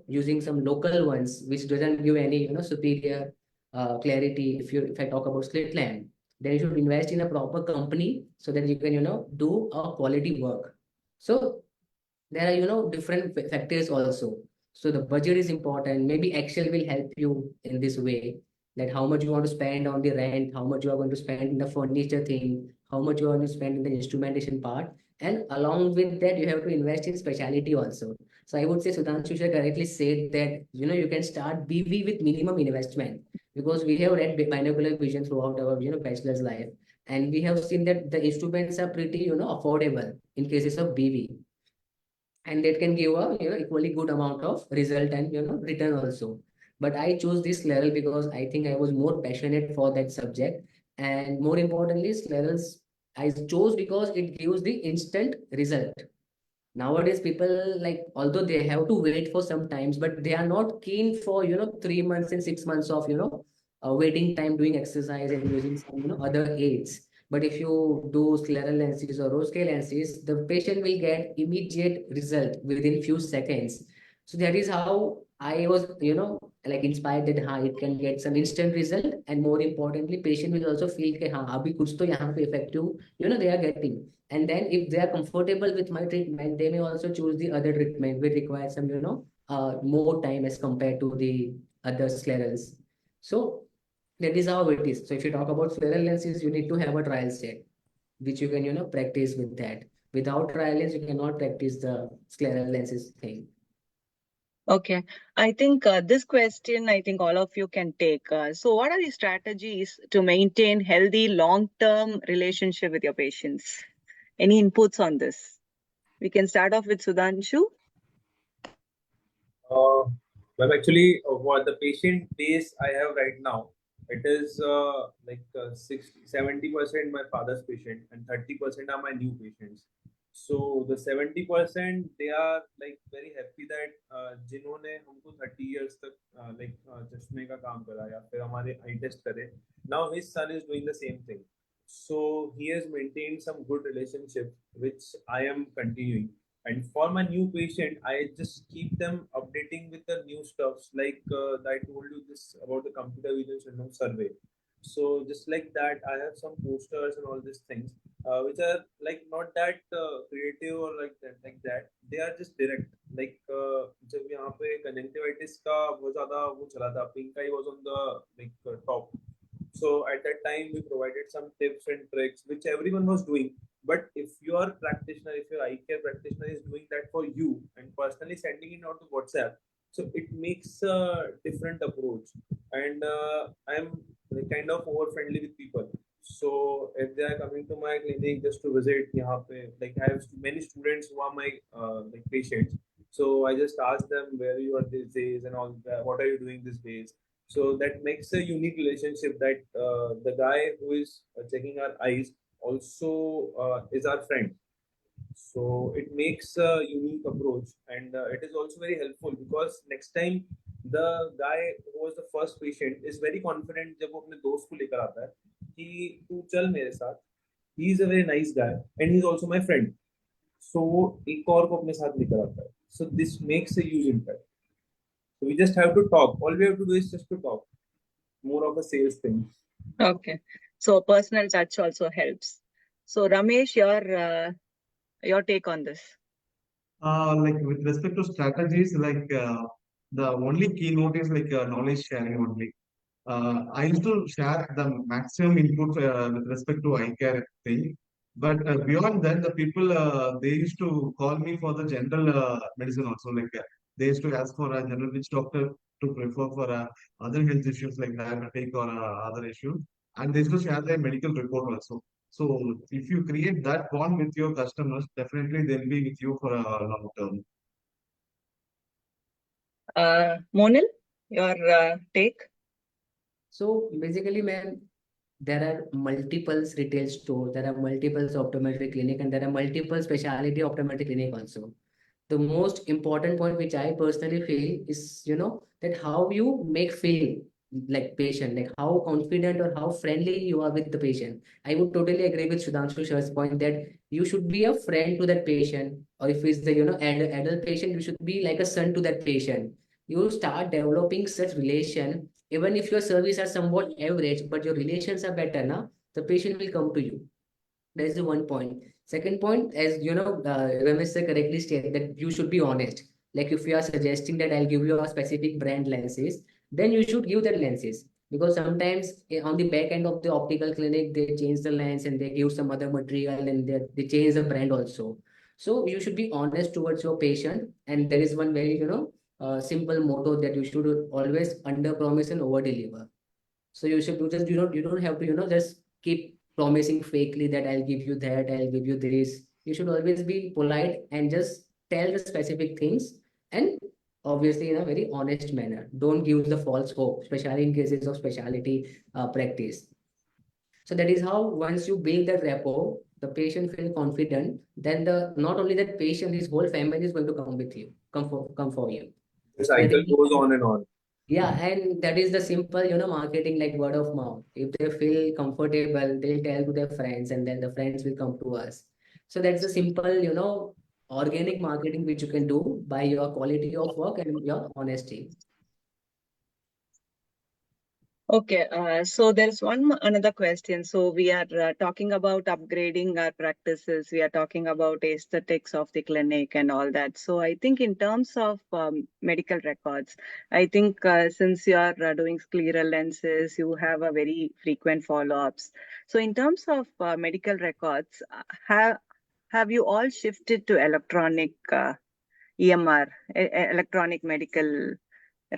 using some local ones, which doesn't give any, superior clarity, if I talk about slit lamp, then you should invest in a proper company so that you can, do a quality work. So there are, different factors also. So the budget is important. Maybe Excel will help you in this way, that how much you want to spend on the rent, how much you are going to spend in the furniture thing, how much you are going to spend in the instrumentation part. And along with that, you have to invest in speciality also. So I would say Sudhanshu Shah correctly said that, you can start BV with minimum investment, because we have read binocular vision throughout our, bachelor's life. And we have seen that the instruments are pretty, affordable in cases of BV, and that can give a, equally good amount of result and, return also. But I chose this scleral because I think I was more passionate for that subject. And more importantly, sclerals I chose because it gives the instant result. Nowadays people, like, although they have to wait for some times, but they are not keen for, 3 months and 6 months of, waiting time doing exercise and using some, other aids. But if you do scleral lenses or rose lenses, the patient will get immediate result within few seconds. So that is how I was, like, inspired that it can get some instant result, and more importantly, patient will also feel that abhi kuch to yahan pe effective, they are getting. And then if they are comfortable with my treatment, they may also choose the other treatment which requires some, more time as compared to the other sclerals. So that is how it is. So if you talk about scleral lenses, you need to have a trial set, which you can, practice with that. Without trial lens, you cannot practice the scleral lenses thing. Okay, I think this question, I think all of you can take. So what are the strategies to maintain healthy long-term relationship with your patients? Any inputs on this? We can start off with Sudhanshu. Well, actually, what the patient base I have right now, it is like 70% my father's patient and 30% are my new patients. So the 70% they are like very happy that जिन्होंने हमको 30 years तक like चश्मे का काम करा या फिर हमारे आई टेस्ट करे, now his son is doing the same thing. So he has maintained some good relationship which I am continuing. And for my new patient, I just keep them updating with the new stuffs. Like I told you this about the computer vision syndrome survey. So just like that, I have some posters and all these things, which are like not that creative or like that. Like that, they are just direct. Like जब यहाँ पे conjunctivitis का बहुत ज़्यादा वो चला था, pink eye was on the like top. So at that time, we provided some tips and tricks which everyone was doing. But if your practitioner, if your eye care practitioner is doing that for you and personally sending it out to WhatsApp, so it makes a different approach. And I'm like kind of over friendly with people. So if they are coming to my clinic just to visit, यहाँ पे, like I have many students who are my like patients. So I just ask them where you are these days and all that. What are you doing these days? So that makes a unique relationship that the guy who is checking our eyes also is our friend. So it makes a unique approach, and it is also very helpful because next time the guy who was the first patient is very confident जब वो अपने दोस्त को लेकर आता है कि तू चल मेरे साथ. He is a very nice guy and he is also my friend. So वो एक और को अपने साथ लेकर आता है. So this makes a huge impact. So we just have to talk. All we have to do is just to talk. More of a sales thing. Okay, so personal touch also helps. So Ramesh, your take on this. Like with respect to strategies, like the only keynote is like knowledge sharing only. I used to share the maximum input with respect to eye care thing. But beyond that, the people they used to call me for the general medicine also. Like they used to ask for a general which doctor to prefer for other health issues like diabetic or other issues, and they used to share their medical report also. So if you create that bond with your customers, definitely they'll be with you for a long term. Monil, your take? So basically, ma'am, there are multiple retail stores, there are multiple optometry clinic, and there are multiple specialty optometry clinic also. The most important point which I personally feel is, that how you make feel like patient, like how confident or how friendly you are with the patient. I would totally agree with Sudhanshu Shar's point that you should be a friend to that patient, or if it's the adult patient, you should be like a son to that patient. You start developing such relation. Even if your service are somewhat average, but your relations are better, now the patient will come to you. That is the one point. Second point, as Ramesh sir correctly stated, that you should be honest. Like if you are suggesting that I'll give you a specific brand lenses, then you should give that lenses. Because sometimes on the back end of the optical clinic, they change the lens and they give some other material and they change the brand also. So you should be honest towards your patient. And there is one very, simple motto that you should always under promise and over deliver. So you should do just you don't have to just keep promising fakely that I'll give you that, I'll give you this. You should always be polite and just tell the specific things, and obviously in a very honest manner. Don't give the false hope, especially in cases of specialty practice. So that is how once you build that rapport, the patient feel confident. Then the not only that patient, his whole family is going to come with you, come for you. The So that cycle is goes on and on. yeah, and that is the simple, marketing like word of mouth. If they feel comfortable, they'll tell to their friends, and then the friends will come to us. So that's the simple, organic marketing which you can do by your quality of work and your honesty. Okay, so there's another question. So we are talking about upgrading our practices. We are talking about aesthetics of the clinic and all that. So I think in terms of medical records, I think since you are doing scleral lenses, you have a very frequent follow-ups. So in terms of medical records, have you all shifted to electronic EMR, electronic medical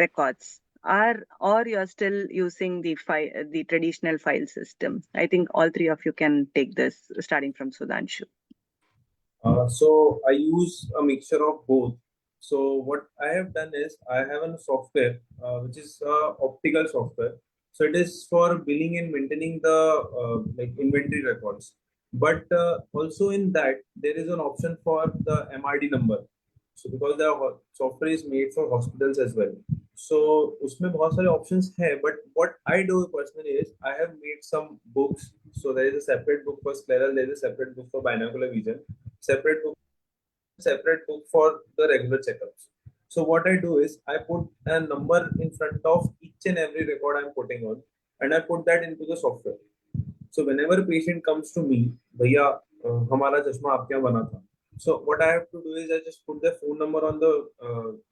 records, or you're still using the traditional file system? I think all three of you can take this, starting from Sudhanshu. So I use a mixture of both. So what I have done is I have a software which is optical software. So it is for billing and maintaining the like inventory records. But also in that there is an option for the MRD number. So because the software is made for hospitals as well. So उसमें बहुत सारे options है. But what I do personally is I have made some books. So there is a separate book for scleral, there is a separate book for binocular vision, separate book for the regular checkups. So what I do is I put a number in front of each and every record I'm putting on, and I put that into the software. So whenever a patient comes to me, भैया हमारा चश्मा आपके यहाँ बना था. So what I have to do is I just put the phone number on the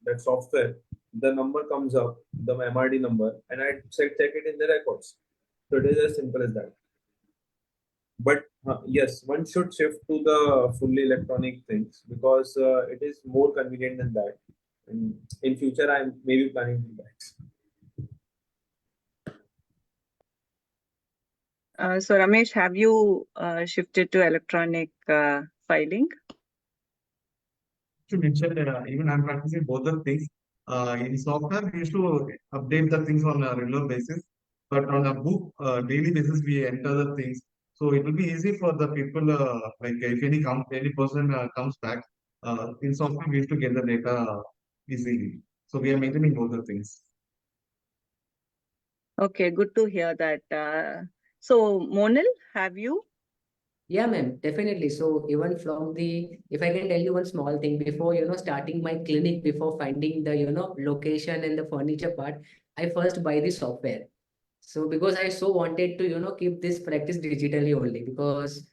that software. The number comes up, the MRD number, and I check it in the records. So it is as simple as that. But yes, one should shift to the fully electronic things because it is more convenient than that. And in future, I'm maybe planning to do that. So Ramesh, have you shifted to electronic filing? To mention, even I'm practicing both the things. In software, we used to update the things on a regular basis, but on a book, daily basis, we enter the things. So it will be easy for the people, like if any person comes back, in software, we used to get the data easily. So we are maintaining both the things. Okay, good to hear that. So Monil, have you? Yeah, ma'am, definitely. So even from the, if I can tell you one small thing before, starting my clinic, before finding the, location and the furniture part, I first buy the software. So because I so wanted to, keep this practice digitally only because,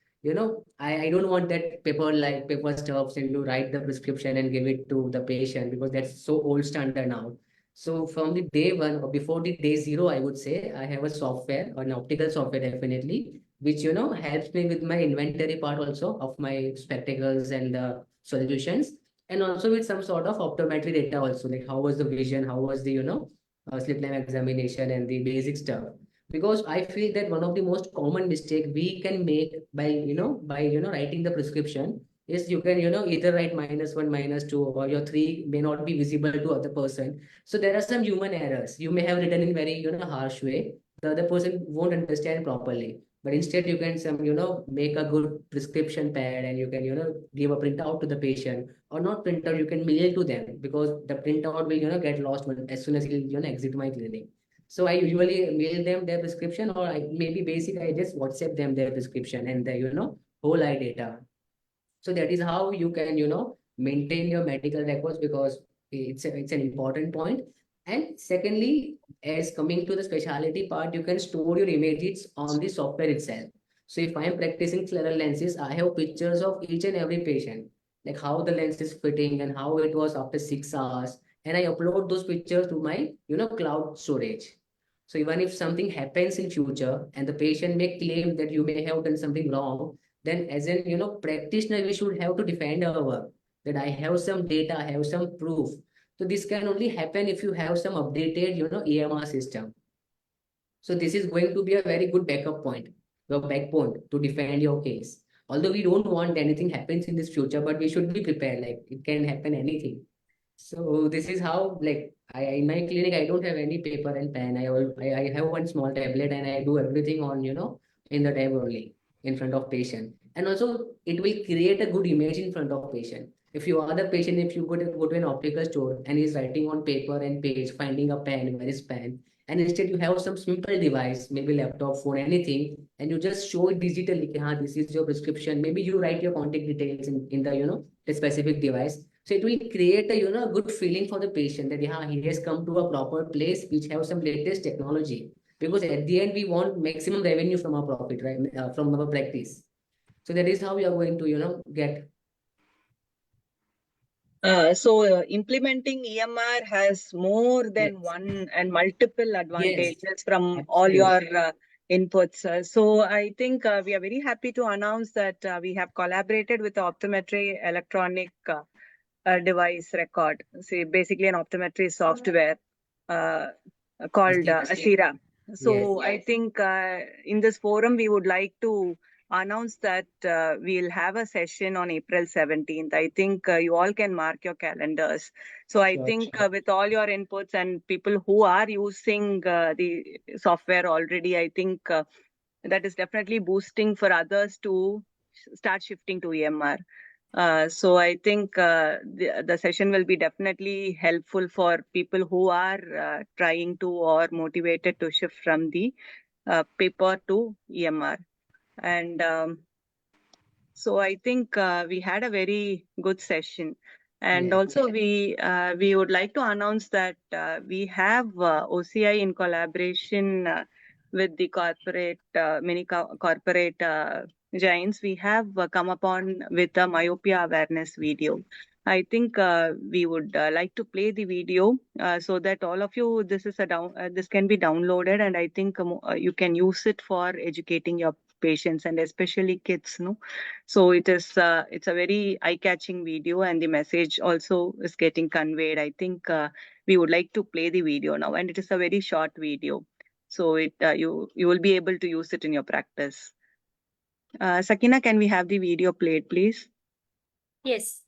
I don't want that paper stuffs and to write the prescription and give it to the patient because that's so old standard now. So from the day one or before the day zero, I would say I have a software or an optical software definitely, which, helps me with my inventory part also of my spectacles and the solutions, and also with some sort of optometry data also, like how was the vision, how was the, slit lamp examination and the basic stuff. Because I feel that one of the most common mistake we can make by writing the prescription is you can either write -1, -2, or your 3 may not be visible to other person. So there are some human errors. You may have written in very harsh way. The other person won't understand properly. But instead you can make a good prescription pad and you can give a printout to the patient, or not printout, you can mail to them because the printout will get lost as soon as you exit my clinic. So I usually mail them their prescription, or maybe basically I just WhatsApp them their prescription and the whole eye data. So that is how you can maintain your medical records, because it's an important point. And secondly, as coming to the specialty part, you can store your images on the software itself. So if I am practicing clearer lenses, I have pictures of each and every patient, like how the lens is fitting and how it was after 6 hours. And I upload those pictures to my cloud storage. So even if something happens in future and the patient may claim that you may have done something wrong, then as an practitioner, we should have to defend our work, that I have some data, I have some proof. So this can only happen if you have some updated EMR system. So this is going to be a very good backup point, the backbone to defend your case. Although we don't want anything happens in this future, but we should be prepared, like it can happen anything. So this is how, like, in my clinic I don't have any paper and pen. I have one small tablet and I do everything on in the tab only in front of patient. And also it will create a good image in front of patient. If you are the patient, if you go to an optical store and he's writing on paper and page, finding a pen, where is pen, and instead you have some simple device, maybe laptop, phone, anything, and you just show it digitally, this is your prescription. Maybe you write your contact details in the specific device. So it will create a good feeling for the patient that he has come to a proper place which have some latest technology. Because at the end we want maximum revenue from our profit, right? From our practice. So that is how we are going to get. Implementing EMR has more than Yes. one and multiple advantages Yes, from all absolutely. your inputs. So I think we are very happy to announce that we have collaborated with the optometry electronic device record. See, basically an optometry software called Asira. So I think in this forum, we would like to announce that we'll have a session on April 17th. I think you all can mark your calendars. So I Sure, think sure. with all your inputs and people who are using the software already, I think that is definitely boosting for others to start shifting to EMR. So I think the session will be definitely helpful for people who are trying to or motivated to shift from the paper to EMR. And so I think we had a very good session. And Yeah. also we would like to announce that we have OCI in collaboration with the many corporate giants. We have come upon with a myopia awareness video. I think we would like to play the video so that all of you, this can be downloaded, and I think you can use it for educating your patients and especially kids. No, so it's a very eye-catching video, and the message also is getting conveyed. I think we would like to play the video now, and it is a very short video, so you will be able to use it in your practice. Sakina, can we have the video played, please? Yes.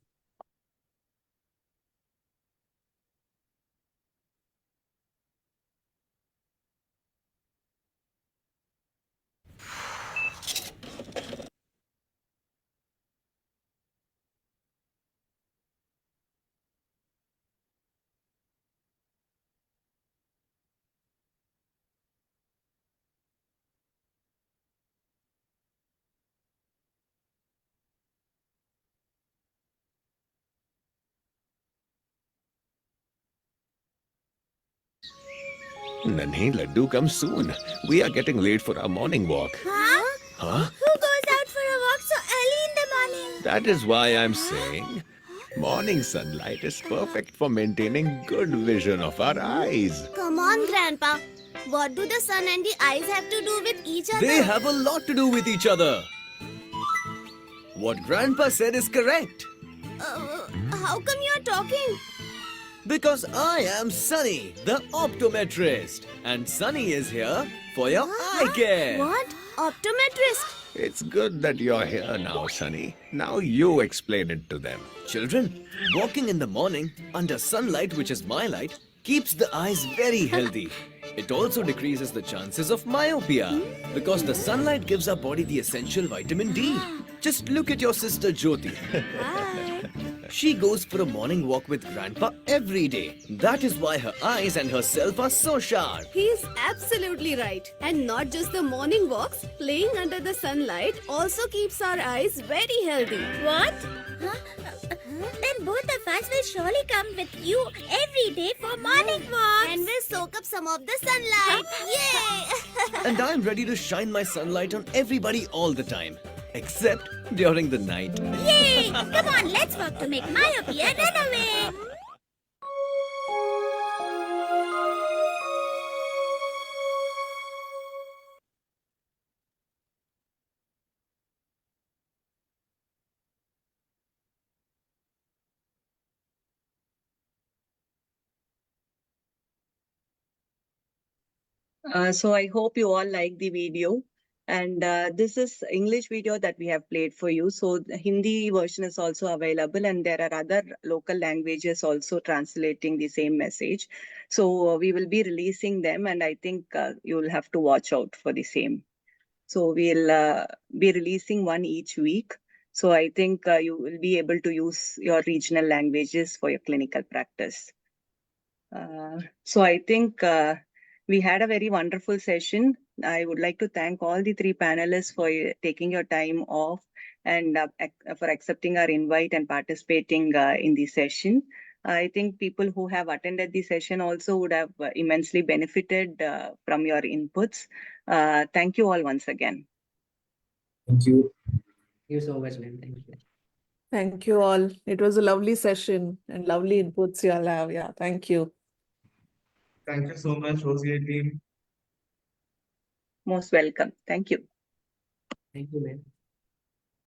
Nanhi, Laddu comes soon. We are getting late for our morning walk. Huh? Who goes out for a walk so early in the morning? That is why I'm saying morning sunlight is perfect for maintaining good vision of our eyes. Come on, Grandpa. What do the sun and the eyes have to do with each other? They have a lot to do with each other. What Grandpa said is correct. How come you are talking? Because I am Sunny, the optometrist. And Sunny is here for your eye care. What? Optometrist? It's good that you're here now, Sunny. Now you explain it to them. Children, walking in the morning under sunlight, which is my light, keeps the eyes very healthy. It also decreases the chances of myopia because the sunlight gives our body the essential vitamin D. Just look at your sister Jyoti. Hi. She goes for a morning walk with Grandpa every day. That is why her eyes and herself are so sharp. He's absolutely right. And not just the morning walks, playing under the sunlight also keeps our eyes very healthy. What? Then both of us will surely come with you every day for morning walks. And we'll soak up some of the sunlight. Yay! And I'm ready to shine my sunlight on everybody all the time. Except during the night. Yay! Come on, let's walk to make myopia run away. So I hope you all like the video. And this is English video that we have played for you. So the Hindi version is also available, and there are other local languages also translating the same message. So we will be releasing them, and I think you will have to watch out for the same. So we'll be releasing one each week. So I think you will be able to use your regional languages for your clinical practice. So I think we had a very wonderful session. I would like to thank all the three panelists for taking your time off and for accepting our invite and participating in the session. I think people who have attended the session also would have immensely benefited from your inputs. Thank you all once again. Thank you. Thank you so much, ma'am. Thank you. Thank you all. It was a lovely session and lovely inputs you all have. Yeah, thank you. Thank you so much, OCA team. Most welcome. Thank you. Thank you, ma'am.